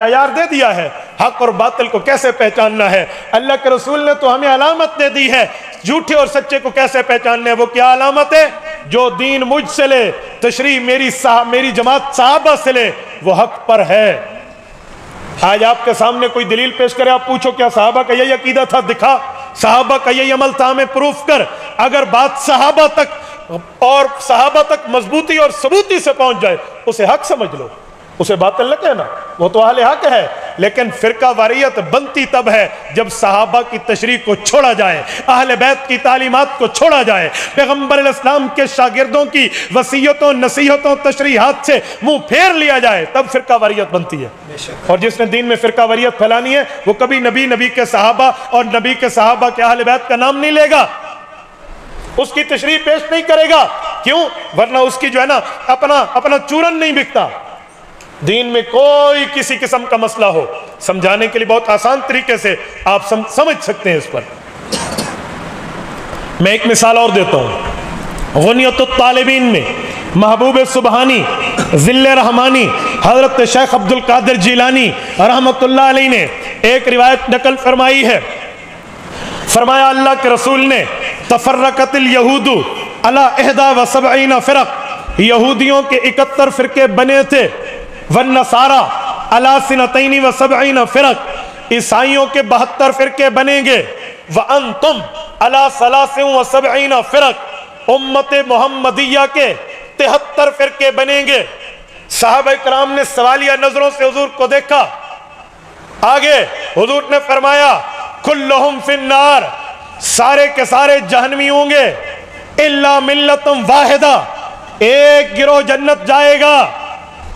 معیار دے دیا ہے حق اور باطل کو کیسے پہچاننا ہے. اللہ کے رسول نے تو ہمیں علامت دے دی ہے جھوٹے اور سچے کو کیسے پہچاننا ہے. وہ کیا علامت ہے؟ جو دین مجھ سے لے، تشریح میری جماعت صحابہ سے لے، وہ حق پر ہے. آج آپ کے سامنے کوئی دلیل پیش کرے، آپ پوچھو کیا صحابہ کا یہی عقیدہ تھا؟ دکھا. صحابہ کا یہی عمل تھا، ہمیں پروف کر. اگر بات صحابہ تک مضبوطی اور ثبوتی سے پہنچ جائے، اسے حق سمجھ لو، اسے باطل نہ کہنا. وہ تو اہل حق ہے، لیکن فرقہ واریت بنتی تب ہے جب صحابہ کی تشریح کو چھوڑا جائے، اہل بیت کی تعلیمات کو چھوڑا جائے، پیغمبر الاسلام کے شاگردوں کی وصیتوں، نصیحتوں، تشریحات سے منہ پھیر لیا جائے، تب فرقہ واریت بنتی ہے. اور جس نے دین میں فرقہ واریت پھیلانی ہے وہ کبھی نبی کے صحابہ اور نبی کے صحابہ کے اہل بیت کا نام نہیں لے گا، اس کی تشریح پیش نہیں کرے گا. کیوں؟ ورنہ اس کی جو ہے نا اپنا چورن نہیں بکتا. دین میں کوئی کسی قسم کا مسئلہ ہو، سمجھانے کے لیے بہت آسان طریقے سے آپ سمجھ سکتے ہیں اس پر. میں ایک مثال اور دیتا ہوں. غنیت الطالبین میں محبوب سبحانی ذل رحمانی حضرت شیخ عبد القادر جیلانی رحمۃ اللہ علیہ نے ایک روایت نقل فرمائی ہے. فرمایا اللہ کے رسول نے تفرقت الیہود علی 71 فرق، یہودیوں کے 71 فرقے بنے تھے. والنصارى علی 72 فرق، عیسائیوں کے 72 فرقے بنیں گے. وانتم علی 73 فرق، امت محمدیہ کے 73 فرقے بنیں گے. صحابہ کرام نے سوالیہ نظروں سے حضور کو دیکھا. آگے حضور نے فرمایا کلہم فی النار، سارے کے سارے جہنمی ہوں گے. الا ملت واحدہ، ایک گروہ جنت جائے گا.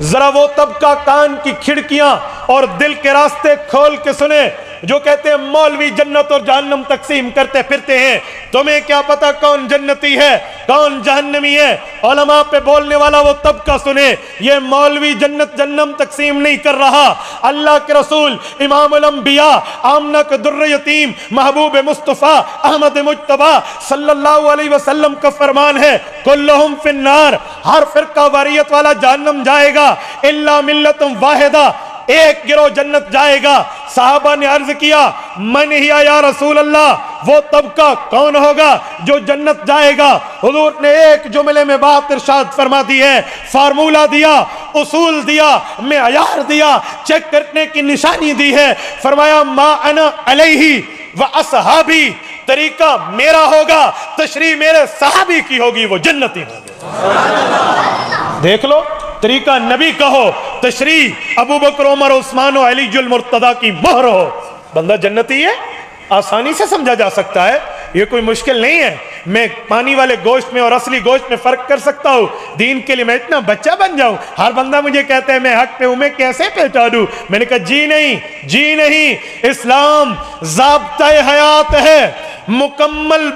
ذرا وہ طبقہ کان کی کھڑکیاں اور دل کے راستے کھول کے سنے جو کہتے ہیں مولوی جنت اور جہنم تقسیم کرتے پھرتے ہیں. تمہیں کیا پتا کون جنتی ہے کون جہنمی ہے؟ علماء پہ بولنے والا وہ طبقہ سنے. یہ مولوی جنت جہنم تقسیم نہیں کر رہا. اللہ کے رسول امام الانبیاء آمنہ کے در یتیم محبوب مصطفیٰ احمد مجتبیٰ صلی اللہ علیہ وسلم کا فرمان ہے کلہم فی النار، ہر فرقہ واریت والا جہنم جائے گا. الا ملت واحدہ، ایک گروہ جنت جائے گا. صحابہ نے عرض کیا من ہی یا رسول اللہ، وہ طبقہ کون ہوگا جو جنت جائے گا؟ حضور نے ایک جملے میں بات ارشاد فرما دی ہے، فارمولہ دیا، اصول دیا، معیار دیا، چیک کرنے کی نشانی دی ہے. فرمایا ما انا علیہ و اصحابی، طریقہ میرا ہوگا، تشریح میرے صحابی کی ہوگی، وہ جنتی ہوگی. دیکھ لو، طریقہ نبی کا ہو، تشریح ابو بکر عمر عثمان و علی المرتضیٰ کی مہر ہو، بندہ جنتی ہے. آسانی سے سمجھا جا سکتا ہے، یہ کوئی مشکل نہیں ہے. میں پانی والے گوشت میں اور اصلی گوشت میں فرق کر سکتا ہوں. دین کے لیے میں اتنا بچہ بن جاؤں؟ ہر بندہ مجھے کہتا ہے میں حق پہ ہوں، میں کیسے پہچانوں؟ میں نے کہا جی نہیں، اسلام ضابطۂ حیات ہے. مکمل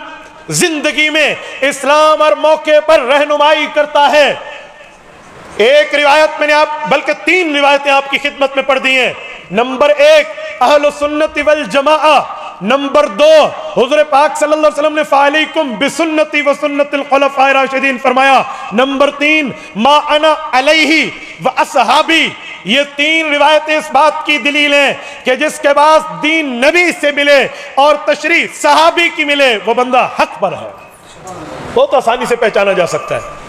زندگی میں اسلام ہر موقع پر رہنمائی کرتا ہے. ایک روایت میں نے بلکہ 3 روایتیں آپ کی خدمت میں پڑھ دی ہیں. نمبر 1 اہل سنت والجماعہ، نمبر 2 حضور پاک صلی اللہ علیہ وسلم نے فعلیکم بسنتی و سنت الخلفاء الراشدین فرمایا. نمبر 3 ما انا علیہ و اصحابی. یہ 3 روایتیں اس بات کی دلیل ہیں کہ جس کے بعد دین نبی سے ملے اور تشریح صحابی کی ملے وہ بندہ حق پر ہے. بہت آسانی سے پہچانا جا سکتا ہے.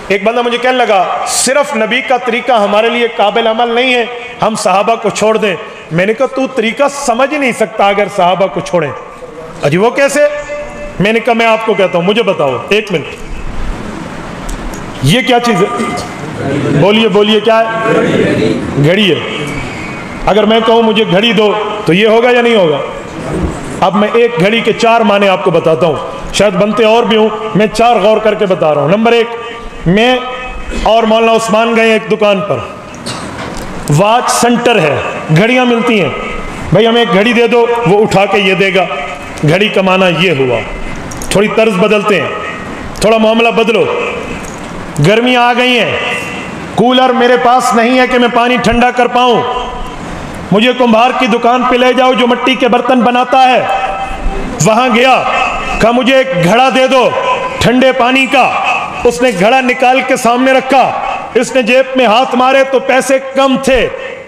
ایک بندہ مجھے کہنے لگا صرف نبی کا طریقہ ہمارے لیے قابل عمل نہیں ہے، ہم صحابہ کو چھوڑ دیں. میں نے کہا تو طریقہ سمجھ نہیں سکتا اگر صحابہ کو چھوڑیں. اجی وہ کیسے؟ میں نے کہا میں آپ کو کہتا ہوں، مجھے بتاؤ. 1 منٹ، یہ کیا چیز ہے؟ بولیے کیا ہے؟ گھڑی ہے. اگر میں کہوں مجھے گھڑی دو تو یہ ہوگا یا نہیں ہوگا؟ اب میں ایک گھڑی کے 4 معنی آپ کو بتاتا ہوں، شاید بنتے اور بھی ہوں، میں 4 غور کر کے بتا رہا ہوں. نمبر 1، میں اور مولانا عثمان گئے ایک دکان پر، واچ سنٹر ہے، گھڑیاں ملتی ہیں. بھائی ہمیں ایک گھڑی دے دو، وہ اٹھا کے یہ دے گا. گھڑی کا معنی یہ ہوا. تھوڑی طرز بدلتے ہیں، تھوڑا معاملہ بدلو. گرمیاں آ گئی ہیں، کولر میرے پاس نہیں ہے کہ میں پانی ٹھنڈا کر پاؤں. مجھے کمبھار کی دکان پہ لے جاؤ جو مٹی کے برتن بناتا ہے. وہاں گیا، کہا مجھے ایک گھڑا دے دو ٹھنڈے پانی کا. اس نے گھڑا نکال کے سامنے رکھا. اس نے جیب میں ہاتھ مارے تو پیسے کم تھے.